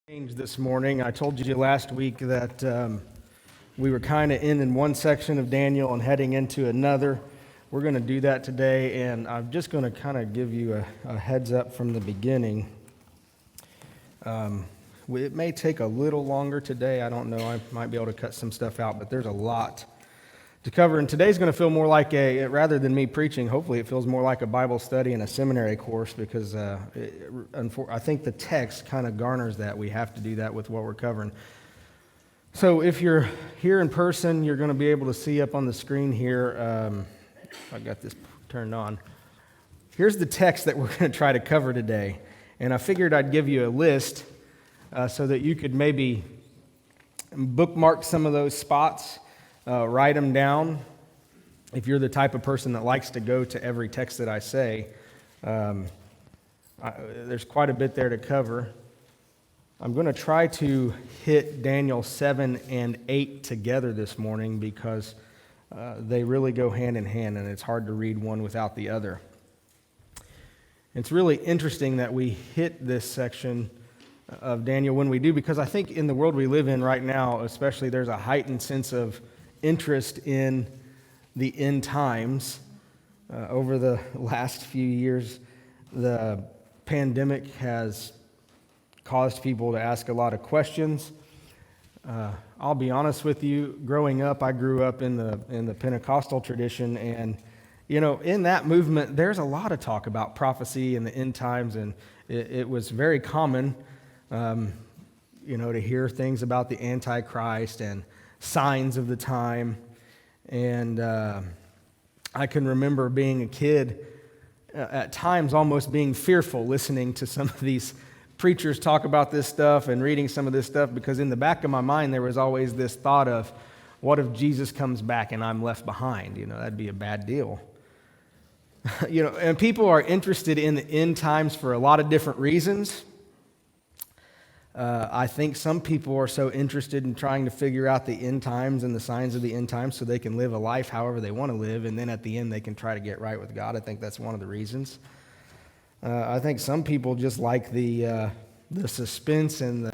Change this morning. I told you last week that we were kind of in one section of Daniel and heading into another. We're going to do that today, and I'm just going to kind of give you a heads up from the beginning. It may take a little longer today. I don't know. I might be able to cut some stuff out, but there's a lot to cover. And today's going to feel more like rather than me preaching, hopefully it feels more like a Bible study and a seminary course because I think the text kind of garners that. We have to do that with what we're covering. So if you're here in person, you're going to be able to see up on the screen here, I got this turned on. Here's the text that we're going to try to cover today. And I figured I'd give you a list so that you could maybe bookmark some of those spots. Write them down. If you're the type of person that likes to go to every text that I say, there's quite a bit there to cover. I'm going to try to hit Daniel 7 and 8 together this morning because they really go hand in hand, and it's hard to read one without the other. It's really interesting that we hit this section of Daniel when we do, because I think in the world we live in right now, especially, there's a heightened sense of interest in the end times. Over the last few years, the pandemic has caused people to ask a lot of questions. I'll be honest with you, growing up, I grew up in the Pentecostal tradition, and in that movement, there's a lot of talk about prophecy and the end times, and it was very common, to hear things about the Antichrist and signs of the time. And I can remember being a kid, at times almost being fearful, listening to some of these preachers talk about this stuff and reading some of this stuff, because in the back of my mind there was always this thought of, what if Jesus comes back and I'm left behind? That'd be a bad deal. And people are interested in the end times for a lot of different reasons. I think some people are so interested in trying to figure out the end times and the signs of the end times so they can live a life however they want to live, and then at the end they can try to get right with God. I think that's one of the reasons. I think some people just like the suspense and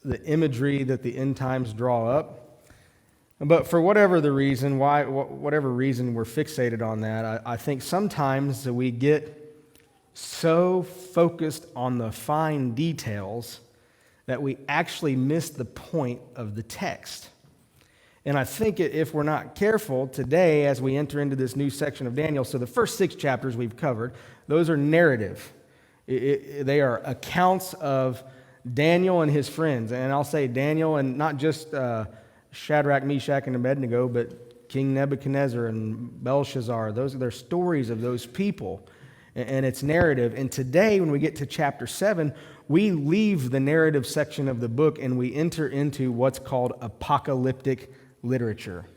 the imagery that the end times draw up. But for whatever the reason, whatever reason we're fixated on that, I think sometimes we get so focused on the fine details that we actually miss the point of the text. And I think if we're not careful today as we enter into this new section of Daniel, so the first 6 chapters we've covered, those are narrative. They are accounts of Daniel and his friends. And I'll say Daniel, and not just Shadrach, Meshach, and Abednego, but King Nebuchadnezzar and Belshazzar. They're stories of those people. And it's narrative. And today, when we get to chapter 7, we leave the narrative section of the book and we enter into what's called apocalyptic literature.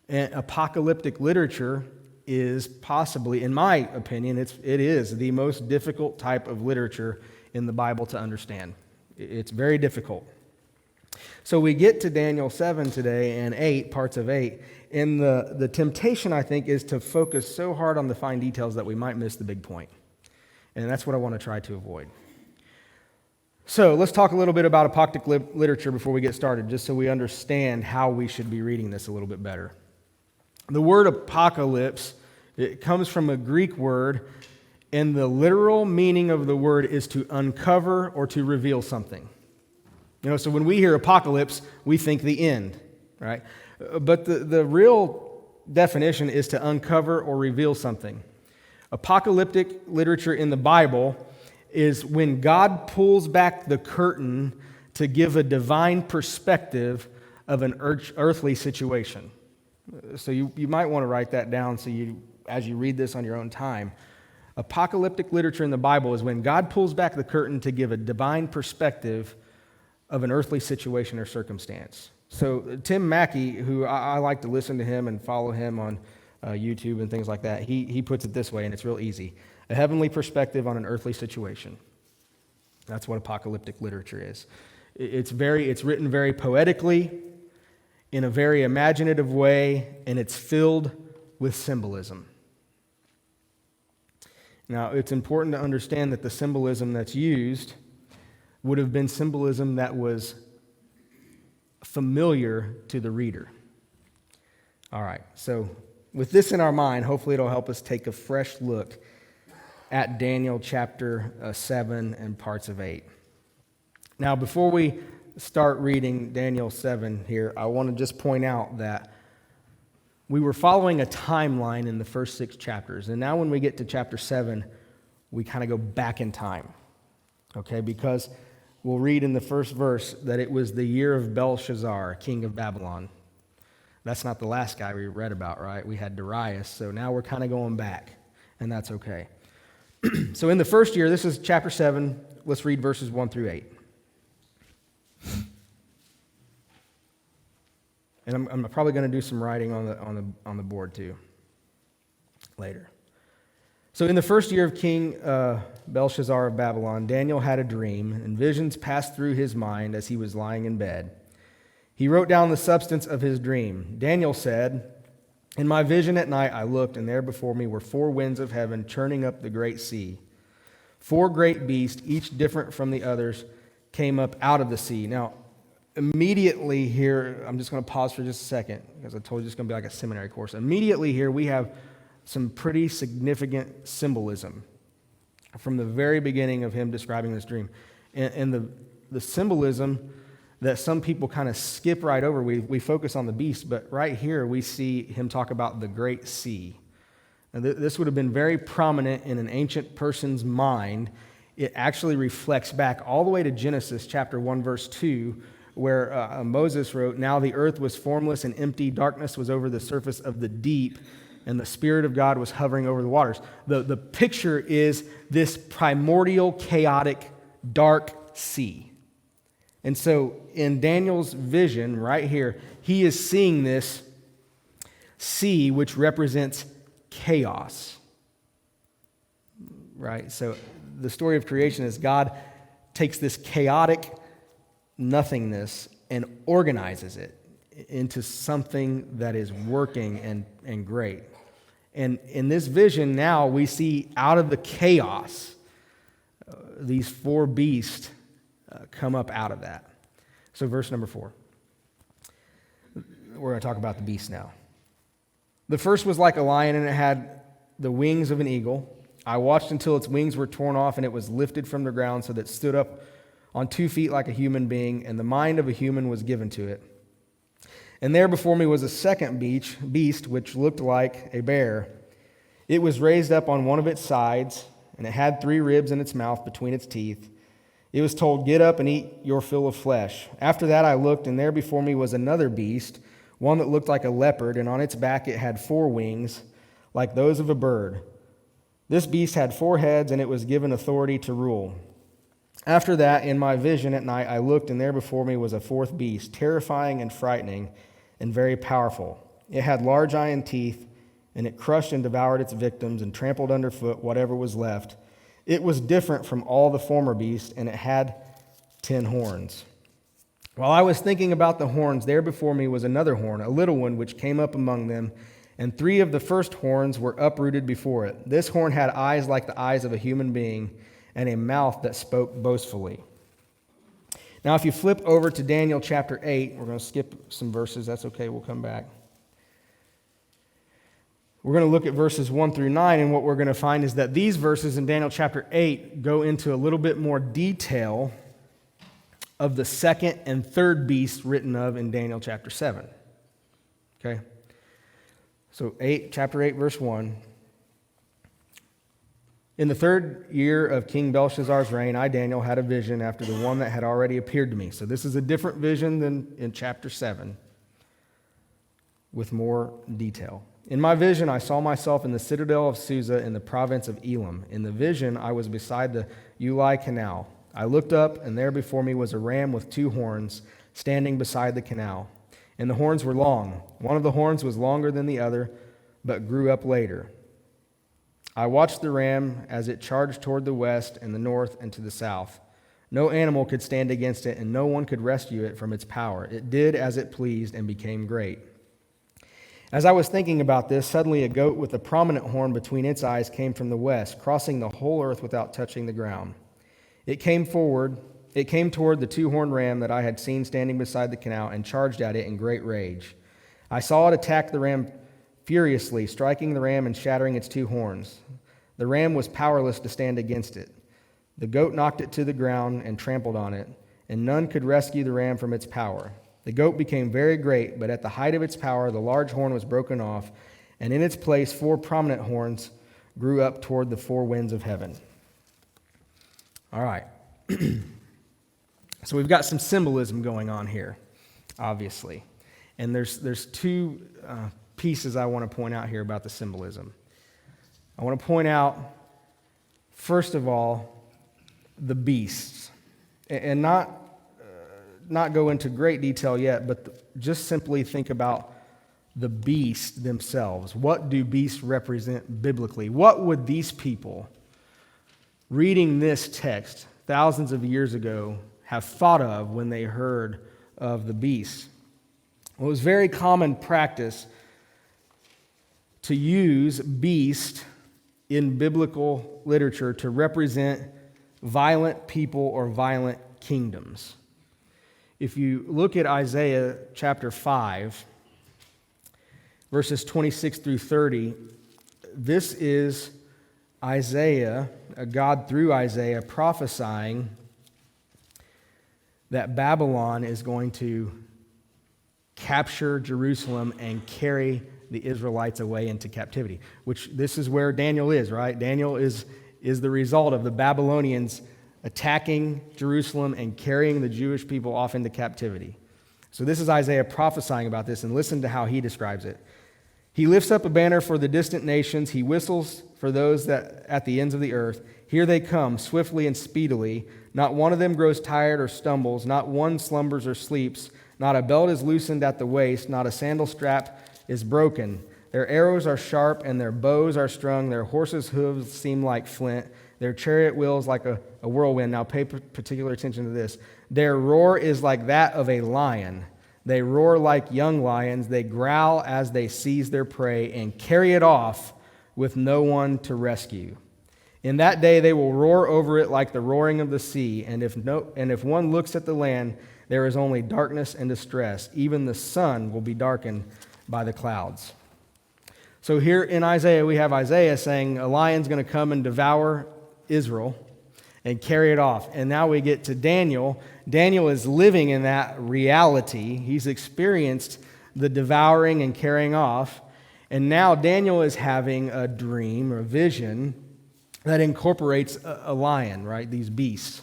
And apocalyptic literature is possibly, in my opinion, it is the most difficult type of literature in the Bible to understand. It's very difficult. So we get to Daniel 7 today and 8, parts of 8, and the temptation, I think, is to focus so hard on the fine details that we might miss the big point. And that's what I want to try to avoid. So let's talk a little bit about apocalyptic literature before we get started, just so we understand how we should be reading this a little bit better. The word apocalypse, it comes from a Greek word, and the literal meaning of the word is to uncover or to reveal something. So when we hear apocalypse, we think the end, right? But the real definition is to uncover or reveal something. Apocalyptic literature in the Bible is when God pulls back the curtain to give a divine perspective of an earthly situation. So you might want to write that down so as you read this on your own time. Apocalyptic literature in the Bible is when God pulls back the curtain to give a divine perspective of an earthly situation or circumstance. So Tim Mackey, who I like to listen to him and follow him on YouTube and things like that, he puts it this way, and it's real easy. A heavenly perspective on an earthly situation. That's what apocalyptic literature is. It's written very poetically, in a very imaginative way, and it's filled with symbolism. Now, it's important to understand that the symbolism that's used would have been symbolism that was familiar to the reader. All right, so with this in our mind, hopefully it'll help us take a fresh look at Daniel chapter 7 and parts of 8. Now, before we start reading Daniel 7 here, I want to just point out that we were following a timeline in the first 6 chapters, and now when we get to chapter 7, we kind of go back in time, okay? Because we'll read in the first verse that it was the year of Belshazzar, king of Babylon. That's not the last guy we read about, right? We had Darius, so now we're kind of going back, and that's okay. So in the first year, this is chapter 7, let's read verses 1 through 8. And I'm probably going to do some writing on the board too later. So in the first year of King Belshazzar of Babylon, Daniel had a dream, and visions passed through his mind as he was lying in bed. He wrote down the substance of his dream. Daniel said, "In my vision at night I looked, and there before me were 4 winds of heaven churning up the great sea. 4 great beasts, each different from the others, came up out of the sea." Now, immediately here, I'm just going to pause for just a second, because I told you it's going to be like a seminary course. Immediately here, we have some pretty significant symbolism from the very beginning of him describing this dream. And the symbolism that some people kind of skip right over, we focus on the beast, but right here we see him talk about the great sea. And this would have been very prominent in an ancient person's mind. It actually reflects back all the way to Genesis chapter 1, verse 2, where Moses wrote, "Now the earth was formless and empty, darkness was over the surface of the deep, and the Spirit of God was hovering over the waters." The picture is this primordial, chaotic, dark sea. And so in Daniel's vision right here, he is seeing this sea which represents chaos. Right? So the story of creation is God takes this chaotic nothingness and organizes it into something that is working and great. And in this vision now we see out of the chaos these 4 beasts come up out of that. So verse number 4. We're going to talk about the beast now. "The first was like a lion, and it had the wings of an eagle. I watched until its wings were torn off, and it was lifted from the ground so that it stood up on 2 feet like a human being, and the mind of a human was given to it. And there before me was a second beast, which looked like a bear. It was raised up on one of its sides, and it had 3 ribs in its mouth between its teeth. It was told, 'Get up and eat your fill of flesh.' After that I looked, and there before me was another beast, one that looked like a leopard, and on its back it had 4 wings, like those of a bird. This beast had 4 heads, and it was given authority to rule. After that, in my vision at night, I looked, and there before me was a 4th beast, terrifying and frightening and very powerful. It had large iron teeth, and it crushed and devoured its victims and trampled underfoot whatever was left. It was different from all the former beasts, and it had 10 horns. While I was thinking about the horns, there before me was another horn, a little one, which came up among them, and 3 of the first horns were uprooted before it. This horn had eyes like the eyes of a human being, and a mouth that spoke boastfully." Now, if you flip over to Daniel chapter 8, we're going to skip some verses. That's okay, we'll come back. We're going to look at verses 1 through 9, and what we're going to find is that these verses in Daniel chapter 8 go into a little bit more detail of the second and third beasts written of in Daniel chapter 7. Okay? So chapter 8, verse 1. "In the 3rd year of King Belshazzar's reign, I, Daniel, had a vision after the one that had already appeared to me." So this is a different vision than in chapter 7 with more detail. "In my vision, I saw myself in the citadel of Susa in the province of Elam. In the vision, I was beside the Ulai Canal. I looked up, and there before me was a ram with 2 horns standing beside the canal. And the horns were long. One of the horns was longer than the other, but grew up later. I watched the ram as it charged toward the west and the north and to the south. No animal could stand against it, and no one could rescue it from its power. It did as it pleased and became great. As I was thinking about this, suddenly a goat with a prominent horn between its eyes came from the west, crossing the whole earth without touching the ground. It came forward It came toward the two-horned ram that I had seen standing beside the canal and charged at it in great rage. I saw it attack the ram furiously, striking the ram and shattering its two horns. The ram was powerless to stand against it. The goat knocked it to the ground and trampled on it, and none could rescue the ram from its power. The goat became very great, but at the height of its power, the large horn was broken off, and in its place 4 prominent horns grew up toward the 4 winds of heaven. All right. So we've got some symbolism going on here, obviously. And there's 2 pieces I want to point out here about the symbolism. I want to point out, first of all, the beasts. And not go into great detail yet, but just simply think about the beasts themselves. What do beasts represent biblically? What would these people, reading this text thousands of years ago, have thought of when they heard of the beasts? Well, it was very common practice to use beast in biblical literature to represent violent people or violent kingdoms. If you look at Isaiah chapter 5, verses 26 through 30, this is Isaiah, God through Isaiah, prophesying that Babylon is going to capture Jerusalem and carry the Israelites away into captivity, which this is where Daniel is, right? Daniel is the result of the Babylonians attacking Jerusalem and carrying the Jewish people off into captivity. So this is Isaiah prophesying about this, and listen to how he describes it. He lifts up a banner for the distant nations. He whistles for those that at the ends of the earth. Here they come, swiftly and speedily. Not one of them grows tired or stumbles. Not one slumbers or sleeps. Not a belt is loosened at the waist. Not a sandal strap is broken. Their arrows are sharp and their bows are strung. Their horses' hooves seem like flint. Their chariot wheels like a whirlwind. Now pay particular attention to this. Their roar is like that of a lion. They roar like young lions. They growl as they seize their prey and carry it off with no one to rescue. In that day they will roar over it like the roaring of the sea, and if one looks at the land, there is only darkness and distress. Even the sun will be darkened by the clouds. So here in Isaiah, we have Isaiah saying a lion's going to come and devour Israel and carry it off. And now we get to Daniel. Daniel is living in that reality. He's experienced the devouring and carrying off. And now Daniel is having a dream or a vision that incorporates a lion, right? These beasts.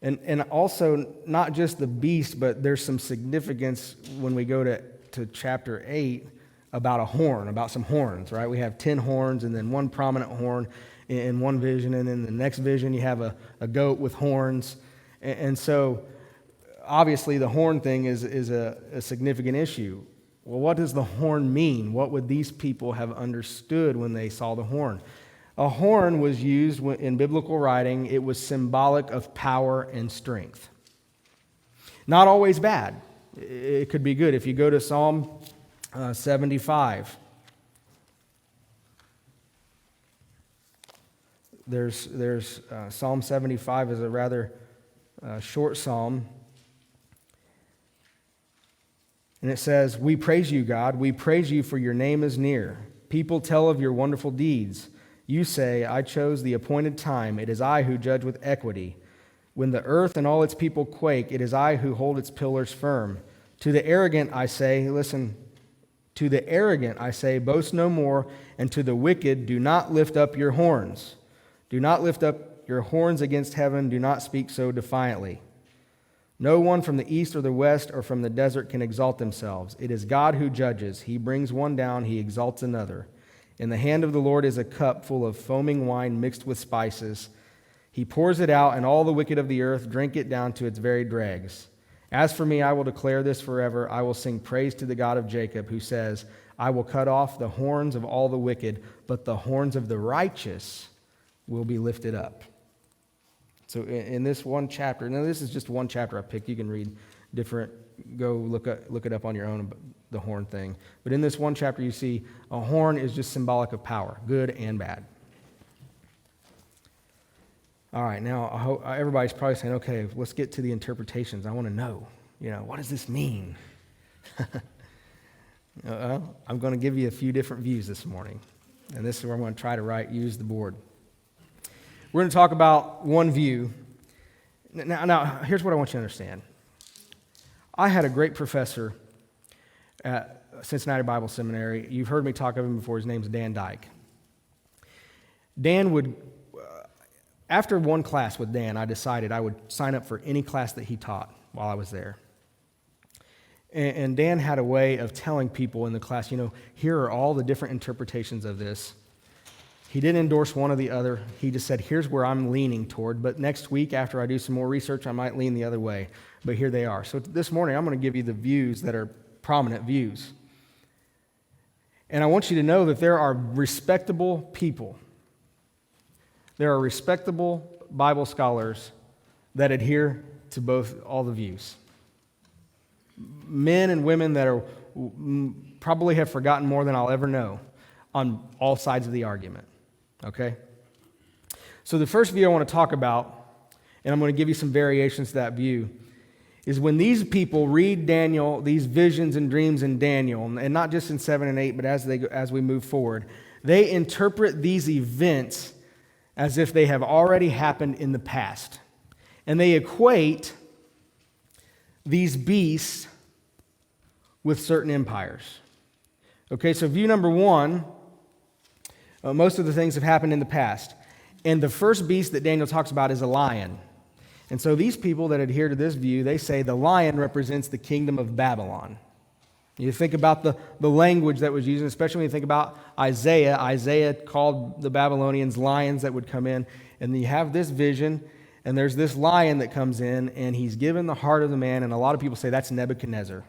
And also, not just the beast, but there's some significance when we go to chapter 8 about a horn, about some horns, right? We have 10 horns and then one prominent horn in one vision, and in the next vision you have a goat with horns. And so, obviously, the horn thing is a significant issue. Well, what does the horn mean? What would these people have understood when they saw the horn? A horn was used in biblical writing. It was symbolic of power and strength. Not always bad. It could be good. If you go to Psalm 75, there's Psalm 75 is a rather short psalm. And it says, "We praise you, God. We praise you, for your name is near. People tell of your wonderful deeds. You say, I chose the appointed time. It is I who judge with equity. When the earth and all its people quake, it is I who hold its pillars firm. To the arrogant I say, listen, to the arrogant I say, boast no more, and to the wicked, do not lift up your horns. Do not lift up your horns against heaven. Do not speak so defiantly. No one from the east or the west or from the desert can exalt themselves. It is God who judges. He brings one down, he exalts another. In the hand of the Lord is a cup full of foaming wine mixed with spices. He pours it out, and all the wicked of the earth drink it down to its very dregs. As for me, I will declare this forever. I will sing praise to the God of Jacob, who says, I will cut off the horns of all the wicked, but the horns of the righteous will be lifted up. So in this one chapter, now this is just one chapter I picked. You can read different, go look it up on your own, the horn thing. But in this one chapter, you see a horn is just symbolic of power, good and bad. All right, now I hope everybody's probably saying, okay, let's get to the interpretations. I want to know, what does this mean? I'm going to give you a few different views this morning, and this is where I'm going to try to use the board. We're going to talk about one view. Now, here's what I want you to understand. I had a great professor at Cincinnati Bible Seminary. You've heard me talk of him before. His name's Dan Dyke. Dan would, after one class with Dan, I decided I would sign up for any class that he taught while I was there. And Dan had a way of telling people in the class, here are all the different interpretations of this. He didn't endorse one or the other. He just said, here's where I'm leaning toward, but next week after I do some more research, I might lean the other way. But here they are. So this morning, I'm going to give you the views that are prominent views. And I want you to know that there are respectable people. There are respectable Bible scholars that adhere to all the views. Men and women that are probably have forgotten more than I'll ever know on all sides of the argument. Okay? So the first view I want to talk about, and I'm going to give you some variations to that view, is when these people read Daniel, these visions and dreams in Daniel, and not just in 7 and 8, but as we move forward, they interpret these events as if they have already happened in the past. And they equate these beasts with certain empires. Okay, so view number one, most of the things have happened in the past. And the first beast that Daniel talks about is a lion. And so these people that adhere to this view, they say the lion represents the kingdom of Babylon. You think about the language that was used, especially when you think about Isaiah. Isaiah called the Babylonians lions that would come in. And you have this vision, and there's this lion that comes in, and he's given the heart of the man. And a lot of people say that's Nebuchadnezzar,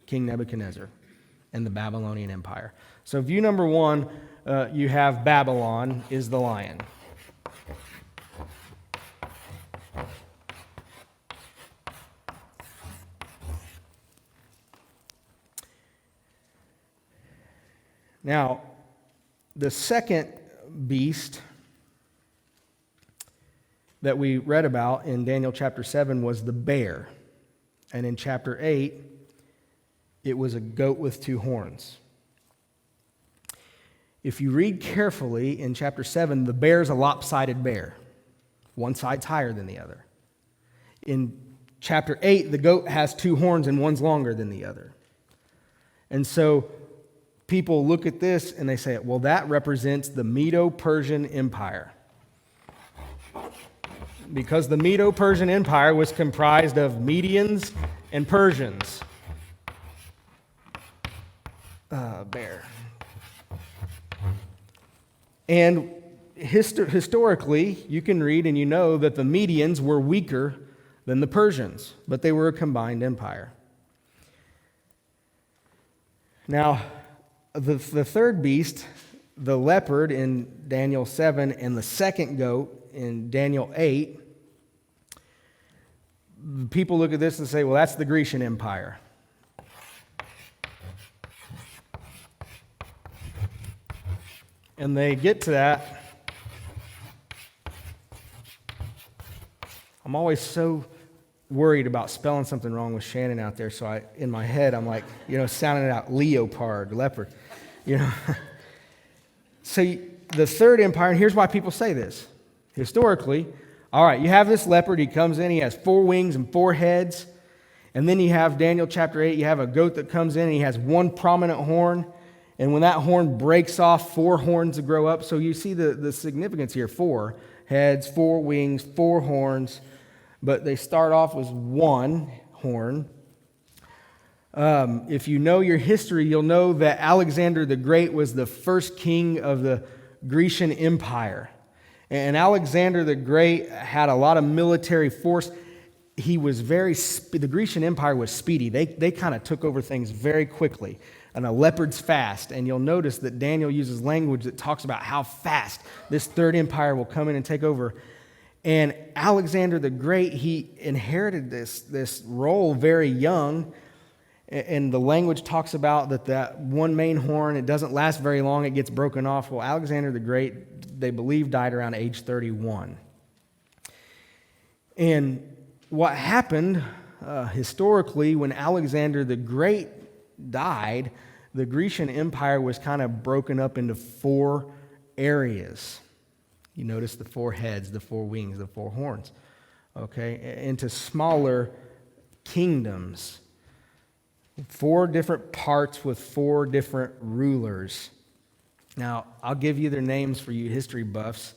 King Nebuchadnezzar, and the Babylonian Empire. So view number one, you have Babylon is the lion. Now, the second beast that we read about in Daniel chapter 7 was the bear. And in chapter 8, it was a goat with 2 horns. If you read carefully in chapter 7, the bear is a lopsided bear. One side's higher than the other. In chapter 8, the goat has 2 horns and one's longer than the other. And so people look at this and they say, well, that represents the Medo-Persian Empire. Because the Medo-Persian Empire was comprised of Medians and Persians. Bear. And historically, you can read and you know that the Medians were weaker than the Persians, but they were a combined empire. Now, the third beast, the leopard in Daniel 7, and the second goat in Daniel 8, people look at this and say, well, that's the Grecian Empire. And they get to that. I'm always so worried about spelling something wrong with Shannon out there, so in my head, I'm like, sounding it out, leopard, leopard, So the third empire, and here's why people say this. Historically, all right, you have this leopard, he comes in, he has 4 wings and 4 heads, and then you have Daniel chapter 8, you have a goat that comes in, and he has 1 prominent horn, and when that horn breaks off, 4 horns grow up. So you see the significance here, 4 heads, 4 wings, 4 horns, but they start off with 1 horn. If you know your history, you'll know that Alexander the Great was the first king of the Grecian Empire. And Alexander the Great had a lot of military force. He was the Grecian Empire was speedy. They kind of took over things very quickly. And a leopard's fast. And you'll notice that Daniel uses language that talks about how fast this third empire will come in and take over. And Alexander the Great, he inherited this role very young. And the language talks about that one main horn, it doesn't last very long, it gets broken off. Well, Alexander the Great, they believe, died around age 31. And what happened historically when Alexander the Great died, the Grecian Empire was kind of broken up into 4 areas. You notice the 4 heads, the 4 wings, the 4 horns, okay, into smaller kingdoms. 4 different parts with 4 different rulers. Now, I'll give you their names for you history buffs.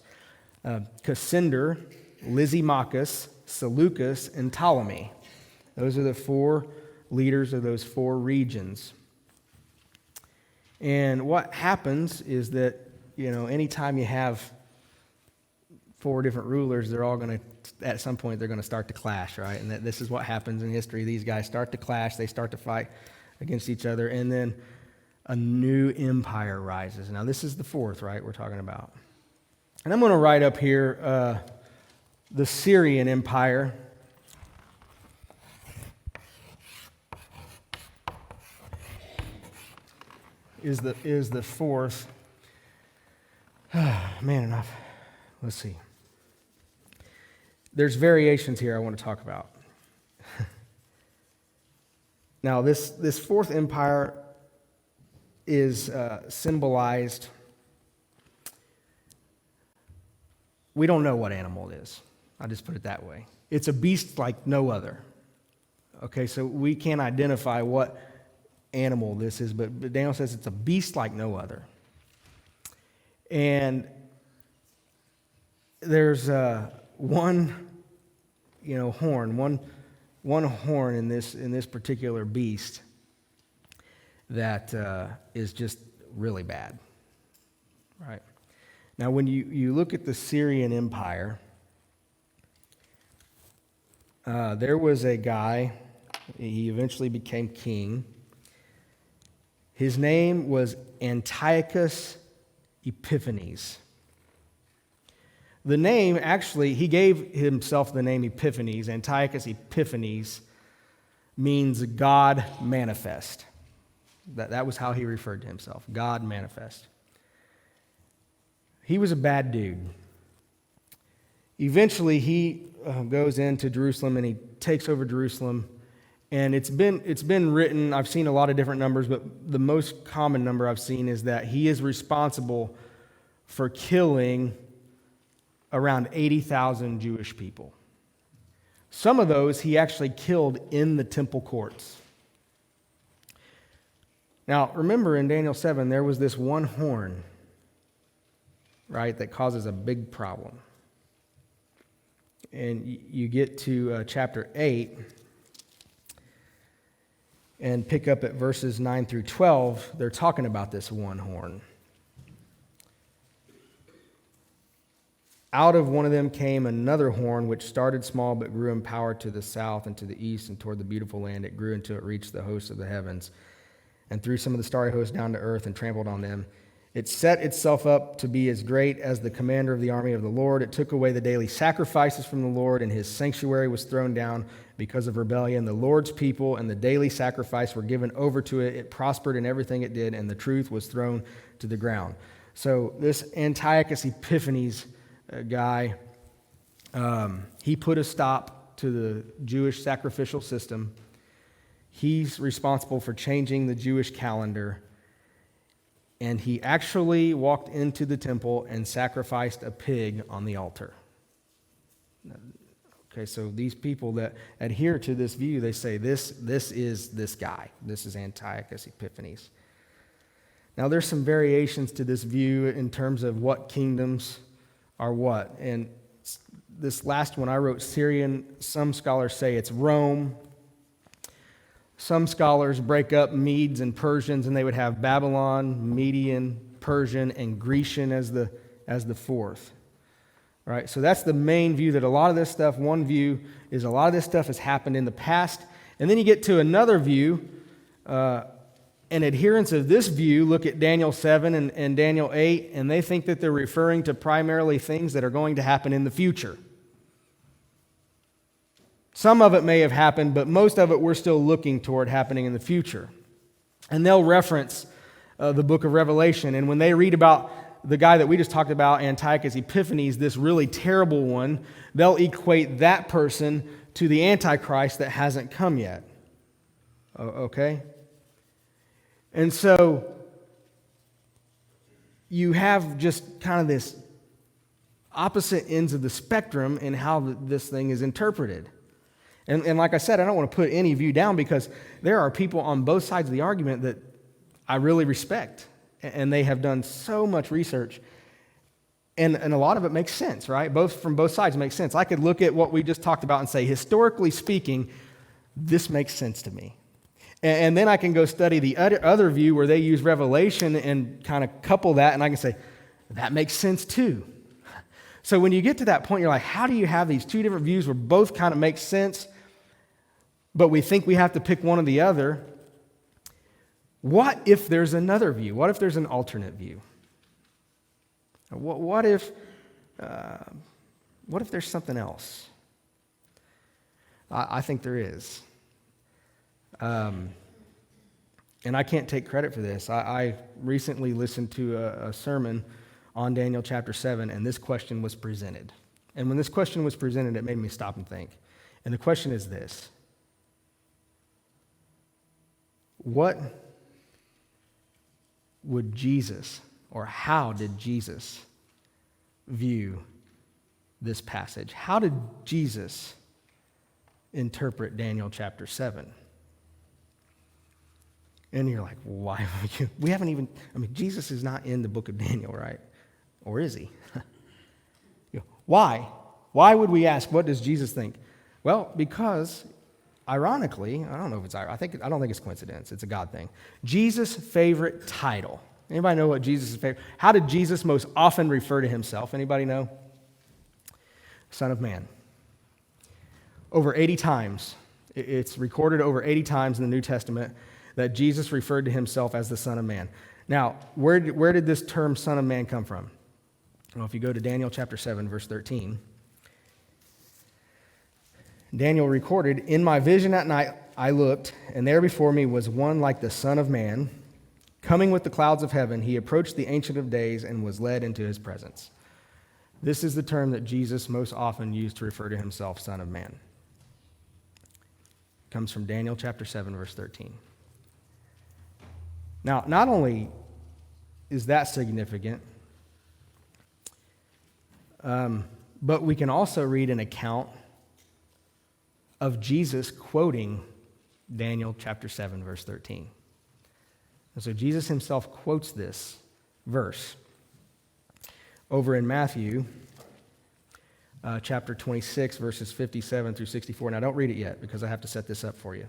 Cassander, Lysimachus, Seleucus, and Ptolemy. Those are the 4 leaders of those 4 regions. And what happens is that, anytime you have 4 different rulers, they're all going to, at some point, they're going to start to clash, right? And this is what happens in history. These guys start to clash. They start to fight against each other. And then a new empire rises. Now, this is the 4th, right, we're talking about. And I'm going to write up here the Syrian Empire. Is the 4th. Man enough. Let's see. There's variations here I want to talk about. Now, this 4th empire is symbolized. We don't know what animal it is. I'll just put it that way. It's a beast like no other. Okay, so we can't identify what animal this is, but Daniel says it's a beast like no other. And there's one horn in this particular beast that is just really bad, right? Now, when you look at the Syrian Empire, there was a guy, he eventually became king. His name was Antiochus Epiphanes. The name, actually, he gave himself the name Epiphanes. Antiochus Epiphanes means God manifest. That was how he referred to himself, God manifest. He was a bad dude. Eventually, he goes into Jerusalem and he takes over Jerusalem. And it's been written, I've seen a lot of different numbers, but the most common number I've seen is that he is responsible for killing around 80,000 Jewish people. Some of those he actually killed in the temple courts. Now, remember in Daniel 7, there was this one horn, right, that causes a big problem. And you get to chapter 8, and pick up at verses 9 through 12, they're talking about this one horn. Out of one of them came another horn, which started small but grew in power to the south and to the east and toward the beautiful land. It grew until it reached the hosts of the heavens and threw some of the starry hosts down to earth and trampled on them. It set itself up to be as great as the commander of the army of the Lord. It took away the daily sacrifices from the Lord, and his sanctuary was thrown down because of rebellion. The Lord's people and the daily sacrifice were given over to it. It prospered in everything it did, and the truth was thrown to the ground. So this Antiochus Epiphanes guy, he put a stop to the Jewish sacrificial system. He's responsible for changing the Jewish calendar. And he actually walked into the temple and sacrificed a pig on the altar. Okay, so these people that adhere to this view, they say this is this guy. This is Antiochus Epiphanes. Now, there's some variations to this view in terms of what kingdoms are what. And this last one I wrote, Syrian, some scholars say it's Rome. Some scholars break up Medes and Persians, and they would have Babylon, Median, Persian, and Grecian as the 4th. Right? So that's the main view, that a lot of this stuff, one view is a lot of this stuff has happened in the past. And then you get to another view, and adherents of this view look at Daniel 7 and Daniel 8, and they think that they're referring to primarily things that are going to happen in the future. Some of it may have happened, but most of it we're still looking toward happening in the future. And they'll reference the book of Revelation. And when they read about the guy that we just talked about, Antiochus Epiphanes, this really terrible one, they'll equate that person to the Antichrist that hasn't come yet. Okay? And so you have just kind of this opposite ends of the spectrum in how this thing is interpreted. And like I said, I don't want to put any view down because there are people on both sides of the argument that I really respect. And they have done so much research. And a lot of it makes sense, right? From both sides makes sense. I could look at what we just talked about and say, historically speaking, this makes sense to me. And then I can go study the other view where they use Revelation and kind of couple that, and I can say, that makes sense too. So when you get to that point, you're like, how do you have these two different views where both kind of make sense, but we think we have to pick one or the other? What if there's another view? What if there's an alternate view? What if there's something else? I think there is. And I can't take credit for this. I recently listened to a sermon on Daniel chapter 7, and this question was presented. And when this question was presented, it made me stop and think. And the question is this: what would Jesus, or how did Jesus view this passage? How did Jesus interpret Daniel chapter 7? And you're like, why? We haven't even, Jesus is not in the book of Daniel, right? Or is he? Why? Why would we ask, what does Jesus think? Well, because, ironically, I don't think it's coincidence. It's a God thing. Jesus' favorite title. Anybody know what Jesus' favorite? How did Jesus most often refer to himself? Anybody know? Son of Man. Over 80 times. It's recorded over 80 times in the New Testament that Jesus referred to himself as the Son of Man. Now, where did this term Son of Man come from? Well, if you go to Daniel chapter 7, verse 13, Daniel recorded, "In my vision at night I looked, and there before me was one like the Son of Man, coming with the clouds of heaven. He approached the Ancient of Days and was led into his presence." This is the term that Jesus most often used to refer to himself, Son of Man. It comes from Daniel chapter 7, verse 13. Now, not only is that significant, but we can also read an account of Jesus quoting Daniel chapter 7, verse 13. And so Jesus himself quotes this verse over in Matthew chapter 26, verses 57 through 64. Now, don't read it yet because I have to set this up for you.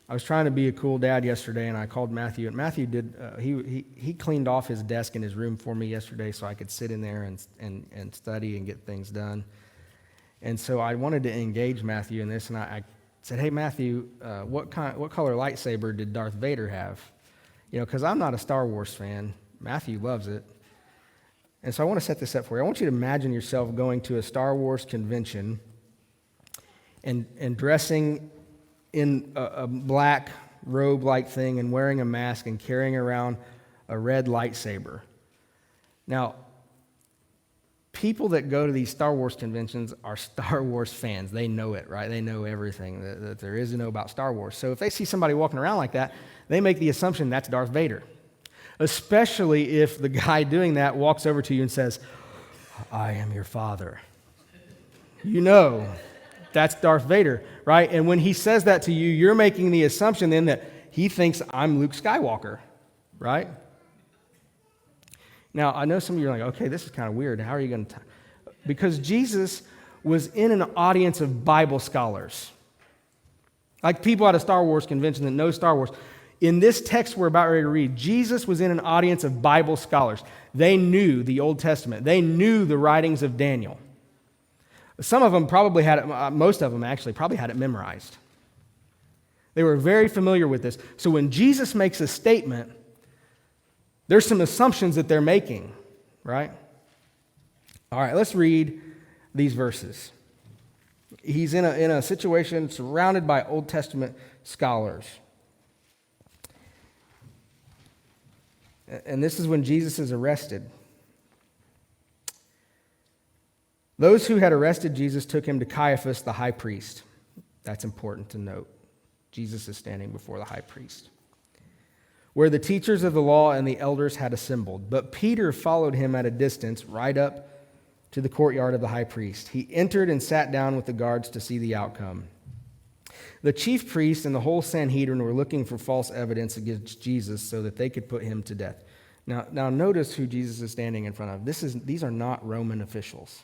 I was trying to be a cool dad yesterday, and I called Matthew, and Matthew did. He cleaned off his desk in his room for me yesterday, so I could sit in there and study and get things done. And so I wanted to engage Matthew in this, and I said, "Hey Matthew, what color lightsaber did Darth Vader have?" Because I'm not a Star Wars fan. Matthew loves it, and so I want to set this up for you. I want you to imagine yourself going to a Star Wars convention and dressing in a black robe-like thing and wearing a mask and carrying around a red lightsaber. Now, people that go to these Star Wars conventions are Star Wars fans. They know it, right? They know everything that there is to know about Star Wars. So if they see somebody walking around like that, they make the assumption that's Darth Vader. Especially if the guy doing that walks over to you and says, "I am your father." That's Darth Vader, right? And when he says that to you, you're making the assumption then that he thinks I'm Luke Skywalker, right? Now, I know some of you are like, okay, this is kind of weird. How are you going to... Because Jesus was in an audience of Bible scholars. Like people at a Star Wars convention that know Star Wars. In this text we're about ready to read, Jesus was in an audience of Bible scholars. They knew the Old Testament. They knew the writings of Daniel. Some of them probably had it, most of them actually probably had it memorized. They were very familiar with this. So when Jesus makes a statement, there's some assumptions that they're making, right? All right, let's read these verses. He's in a situation surrounded by Old Testament scholars. And this is when Jesus is arrested. Those who had arrested Jesus took him to Caiaphas, the high priest. That's important to note. Jesus is standing before the high priest, where the teachers of the law and the elders had assembled. But Peter followed him at a distance, right up to the courtyard of the high priest. He entered and sat down with the guards to see the outcome. The chief priests and the whole Sanhedrin were looking for false evidence against Jesus so that they could put him to death. Now notice who Jesus is standing in front of. These are not Roman officials.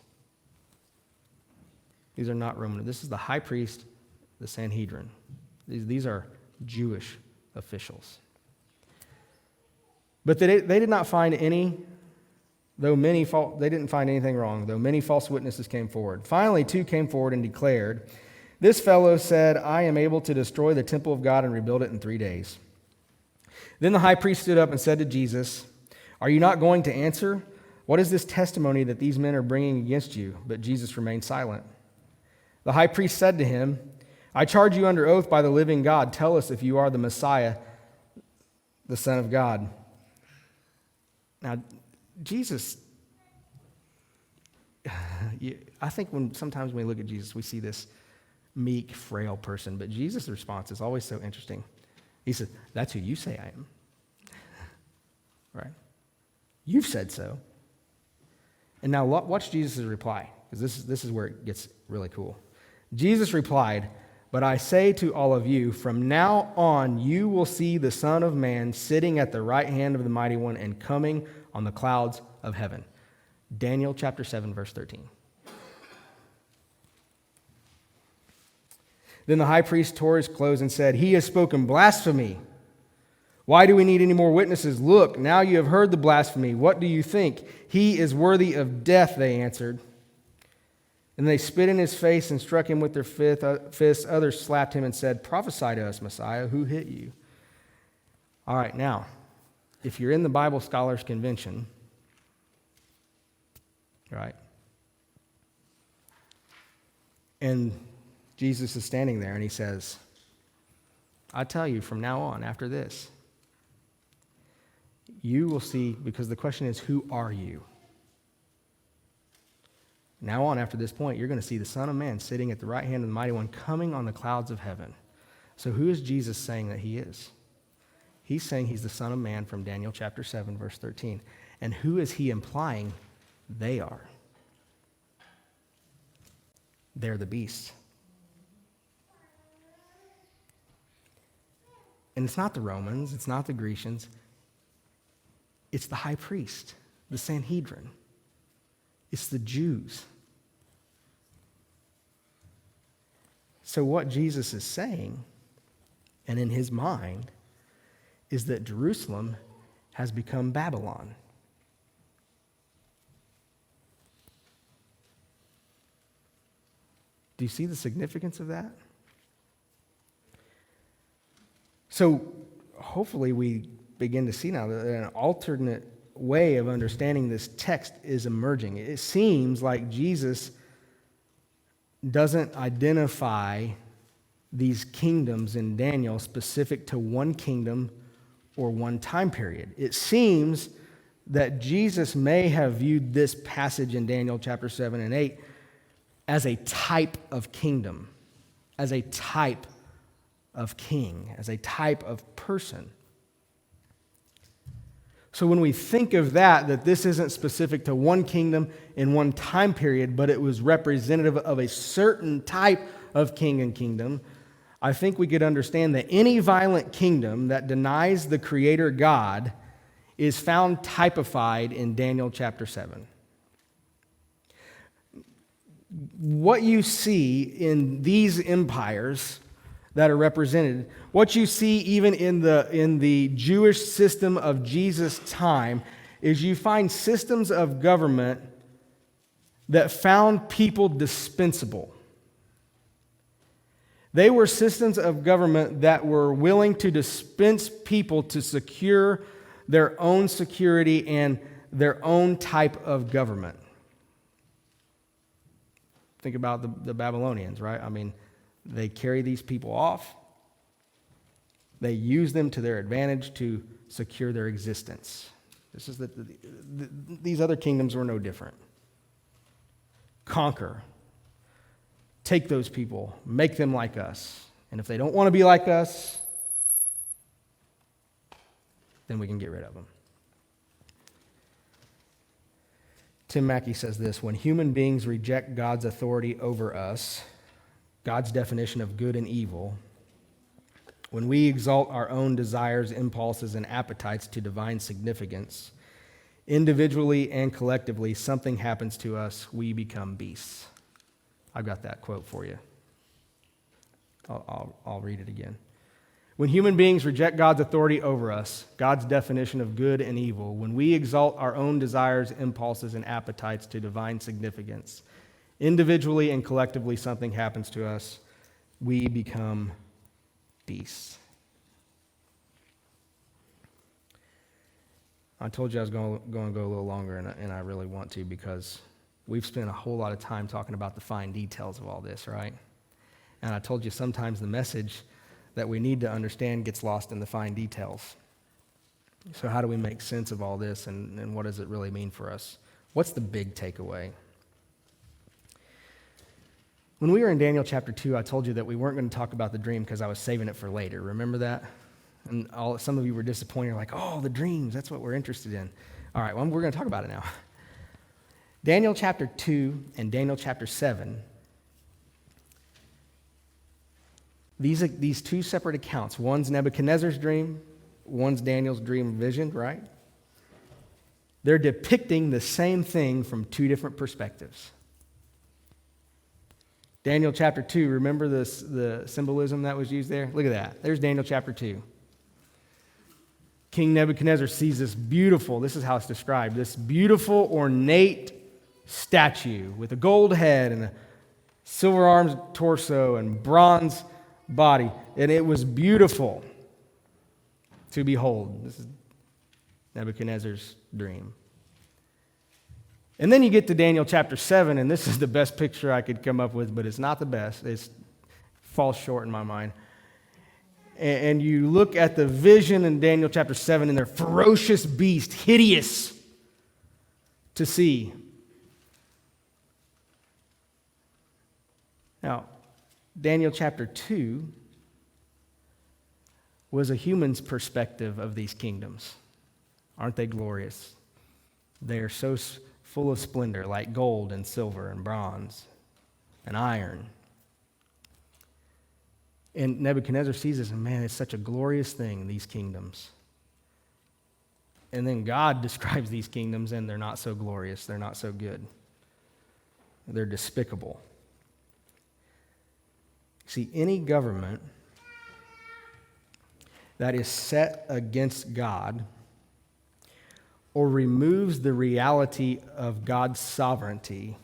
These are not Roman. This is the high priest, the Sanhedrin. These are Jewish officials. But they did not find they didn't find anything wrong, though many false witnesses came forward. Finally, two came forward and declared, "This fellow said, 'I am able to destroy the temple of God and rebuild it in 3 days.'" Then the high priest stood up and said to Jesus, "Are you not going to answer? What is this testimony that these men are bringing against you?" But Jesus remained silent. The high priest said to him, "I charge you under oath by the living God. Tell us if you are the Messiah, the Son of God." Now, Jesus, I think sometimes when we look at Jesus, we see this meek, frail person, but Jesus' response is always so interesting. He says, "That's who you say I am." Right? You've said so. And now watch Jesus' reply, because this is where it gets really cool. Jesus replied, "But I say to all of you, from now on you will see the Son of Man sitting at the right hand of the Mighty One and coming on the clouds of heaven." Daniel chapter 7, verse 13. Then the high priest tore his clothes and said, "He has spoken blasphemy. Why do we need any more witnesses? Look, now you have heard the blasphemy. What do you think?" "He is worthy of death," they answered. And they spit in his face and struck him with their fists. Others slapped him and said, "Prophesy to us, Messiah, who hit you?" All right, now, if you're in the Bible Scholars Convention, right, and Jesus is standing there and he says, "I tell you, from now on, after this, you will see," because the question is, who are you? Now on, after this point, you're going to see the Son of Man sitting at the right hand of the Mighty One, coming on the clouds of heaven. So who is Jesus saying that he is? He's saying he's the Son of Man from Daniel chapter 7, verse 13. And who is he implying they are? They're the beasts. And it's not the Romans, it's not the Grecians, it's the high priest, the Sanhedrin. It's the Jews. So what Jesus is saying, and in his mind, is that Jerusalem has become Babylon. Do you see the significance of that? So hopefully we begin to see now that an alternate way of understanding this text is emerging. It seems like Jesus doesn't identify these kingdoms in Daniel specific to one kingdom or one time period. It seems that Jesus may have viewed this passage in Daniel chapter 7 and 8 as a type of kingdom, as a type of king, as a type of person. So when we think of that this isn't specific to one kingdom in one time period, but it was representative of a certain type of king and kingdom, I think we could understand that any violent kingdom that denies the Creator God is found typified in Daniel chapter 7. What you see in these empires that are represented, what you see even in the Jewish system of Jesus' time, is you find systems of government that found people dispensable. They were systems of government that were willing to dispense people to secure their own security and their own type of government. Think about the Babylonians, right? I mean, they carry these people off. They use them to their advantage to secure their existence. This is these other kingdoms were no different. Conquer. Take those people. Make them like us. And if they don't want to be like us, then we can get rid of them. Tim Mackey says this: when human beings reject God's authority over us, God's definition of good and evil, when we exalt our own desires, impulses, and appetites to divine significance, individually and collectively, something happens to us. We become beasts. I've got that quote for you. I'll read it again. When human beings reject God's authority over us, God's definition of good and evil, when we exalt our own desires, impulses, and appetites to divine significance, individually and collectively, something happens to us. We become beasts. I told you I was going to go a little longer, and I really want to, because we've spent a whole lot of time talking about the fine details of all this, right? And I told you sometimes the message that we need to understand gets lost in the fine details. So how do we make sense of all this, and what does it really mean for us? What's the big takeaway? When we were in Daniel chapter 2, I told you that we weren't going to talk about the dream because I was saving it for later. Remember that? And some of you were disappointed, like, oh, the dreams, that's what we're interested in. All right, well, we're going to talk about it now. Daniel chapter 2 and Daniel chapter 7, these two separate accounts. One's Nebuchadnezzar's dream, one's Daniel's dream vision, right? They're depicting the same thing from two different perspectives. Daniel chapter 2, remember the symbolism that was used there? Look at that. There's Daniel chapter 2. King Nebuchadnezzar sees this is how it's described, this beautiful, ornate statue with a gold head and a silver armed torso and bronze body. And it was beautiful to behold. This is Nebuchadnezzar's dream. And then you get to Daniel chapter 7, and this is the best picture I could come up with, but it's not the best. It falls short in my mind. And you look at the vision in Daniel chapter 7, and they're ferocious beast, hideous to see. Now, Daniel chapter 2 was a human's perspective of these kingdoms. Aren't they glorious? They are so full of splendor, like gold and silver and bronze and iron. And Nebuchadnezzar sees this, and man, it's such a glorious thing, these kingdoms. And then God describes these kingdoms, and they're not so glorious, they're not so good. They're despicable. See, any government that is set against God or removes the reality of God's sovereignty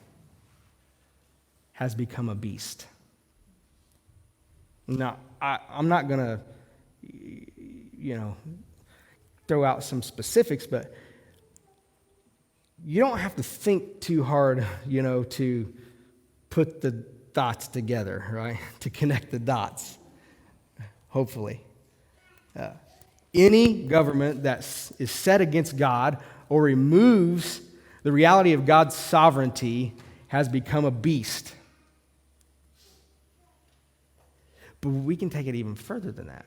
has become a beast. Now, I'm not going to, throw out some specifics, but you don't have to think too hard, to put the dots together, right? To connect the dots, hopefully. Any government that is set against God or removes the reality of God's sovereignty has become a beast. But we can take it even further than that.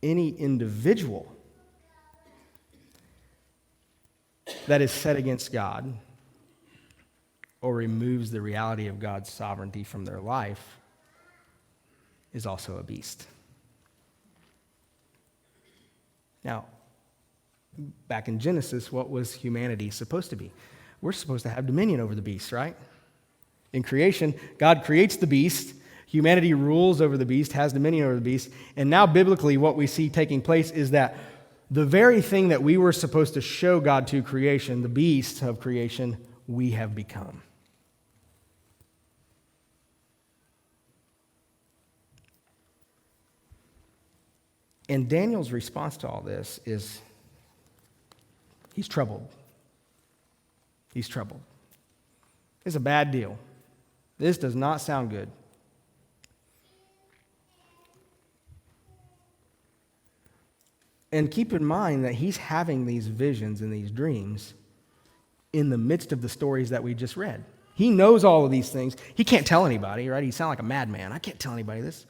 Any individual that is set against God or removes the reality of God's sovereignty from their life is also a beast. Now, back in Genesis, what was humanity supposed to be? We're supposed to have dominion over the beast, right? In creation, God creates the beast. Humanity rules over the beast, has dominion over the beast. And now, biblically, what we see taking place is that the very thing that we were supposed to show God to creation, the beast of creation, we have become. And Daniel's response to all this is he's troubled. He's troubled. It's a bad deal. This does not sound good. And keep in mind that he's having these visions and these dreams in the midst of the stories that we just read. He knows all of these things. He can't tell anybody, right? He sounds like a madman. I can't tell anybody this.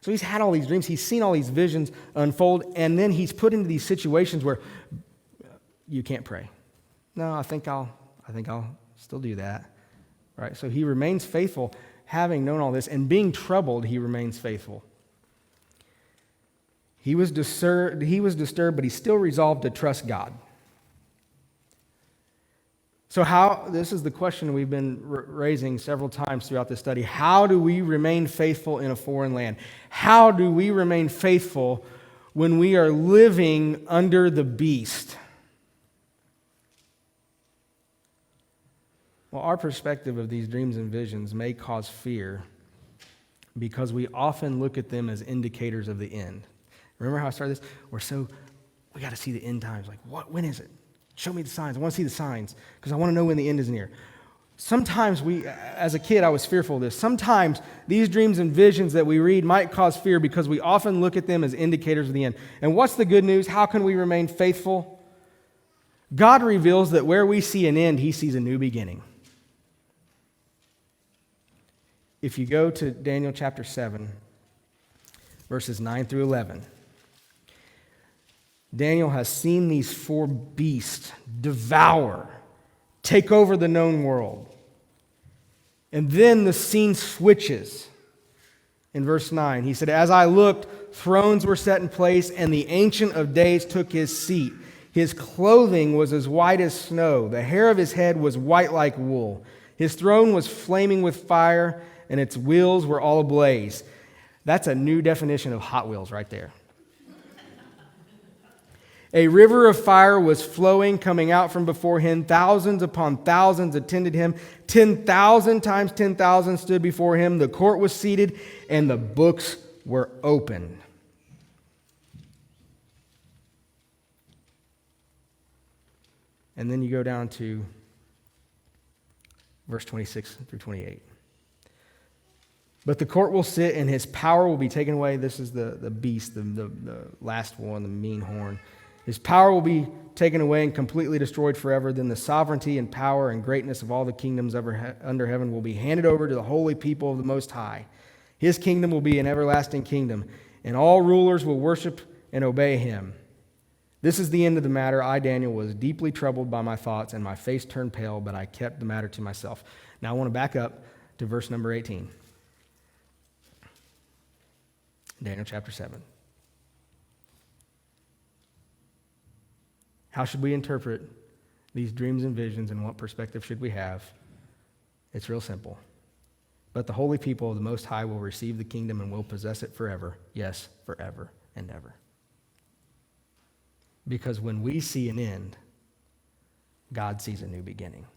So he's had all these dreams. He's seen all these visions unfold, and then he's put into these situations where you can't pray. No, I think I'll still do that, right? So he remains faithful, having known all this, and being troubled, he remains faithful. He was disturbed, but he still resolved to trust God. So this is the question we've been raising several times throughout this study. How do we remain faithful in a foreign land? How do we remain faithful when we are living under the beast? Well, our perspective of these dreams and visions may cause fear because we often look at them as indicators of the end. Remember how I started this? We got to see the end times. Like, when is it? Show me the signs. I want to see the signs because I want to know when the end is near. Sometimes as a kid, I was fearful of this. Sometimes these dreams and visions that we read might cause fear because we often look at them as indicators of the end. And what's the good news? How can we remain faithful? God reveals that where we see an end, he sees a new beginning. If you go to Daniel chapter 7, verses 9 through 11, Daniel has seen these four beasts devour, take over the known world. And then the scene switches. In verse 9, he said, "As I looked, thrones were set in place, and the Ancient of Days took his seat. His clothing was as white as snow. The hair of his head was white like wool. His throne was flaming with fire, and its wheels were all ablaze." That's a new definition of Hot Wheels right there. "A river of fire was flowing, coming out from before him. Thousands upon thousands attended him. 10,000 times 10,000 stood before him. The court was seated, and the books were opened." And then you go down to verse 26 through 28. "But the court will sit, and his power will be taken away." This is the beast, the last one, the mean horn. "His power will be taken away and completely destroyed forever. Then the sovereignty and power and greatness of all the kingdoms under heaven will be handed over to the holy people of the Most High. His kingdom will be an everlasting kingdom, and all rulers will worship and obey him. This is the end of the matter. I, Daniel, was deeply troubled by my thoughts, and my face turned pale, but I kept the matter to myself." Now I want to back up to verse number 18. Daniel chapter 7. How should we interpret these dreams and visions, and what perspective should we have? It's real simple. "But the holy people of the Most High will receive the kingdom and will possess it forever. Yes, forever and ever." Because when we see an end, God sees a new beginning.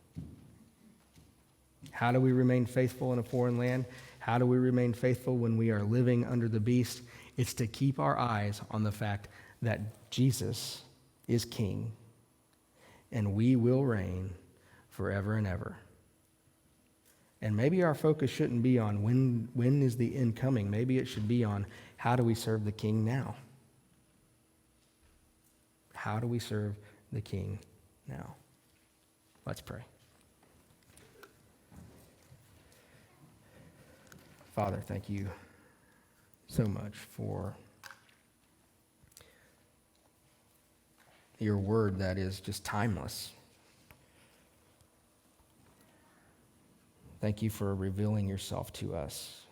How do we remain faithful in a foreign land? How do we remain faithful when we are living under the beast? It's to keep our eyes on the fact that Jesus is king, and we will reign forever and ever. And maybe our focus shouldn't be on when is the end coming. Maybe it should be on how do we serve the king now? How do we serve the king now? Let's pray. Father, thank you so much for your word that is just timeless. Thank you for revealing yourself to us,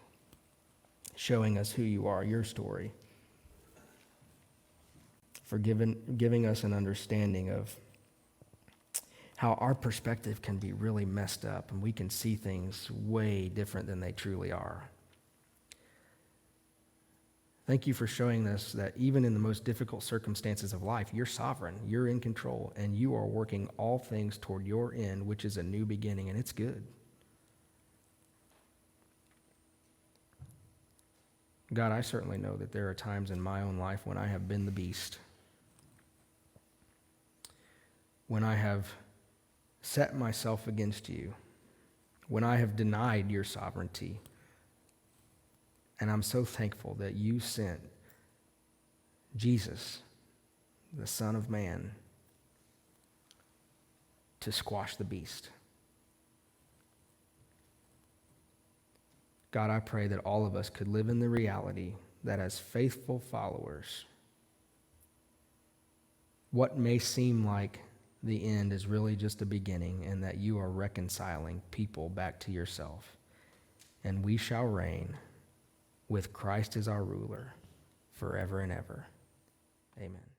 showing us who you are, your story, for giving us an understanding of how our perspective can be really messed up and we can see things way different than they truly are. Thank you for showing us that even in the most difficult circumstances of life, you're sovereign, you're in control, and you are working all things toward your end, which is a new beginning, and it's good. God, I certainly know that there are times in my own life when I have been the beast, when I have set myself against you, when I have denied your sovereignty. And I'm so thankful that you sent Jesus the Son of Man, to squash the beast. God, I pray that all of us could live in the reality that as faithful followers, what may seem like the end is really just a beginning, and that you are reconciling people back to yourself. And we shall reign with Christ as our ruler forever and ever. Amen.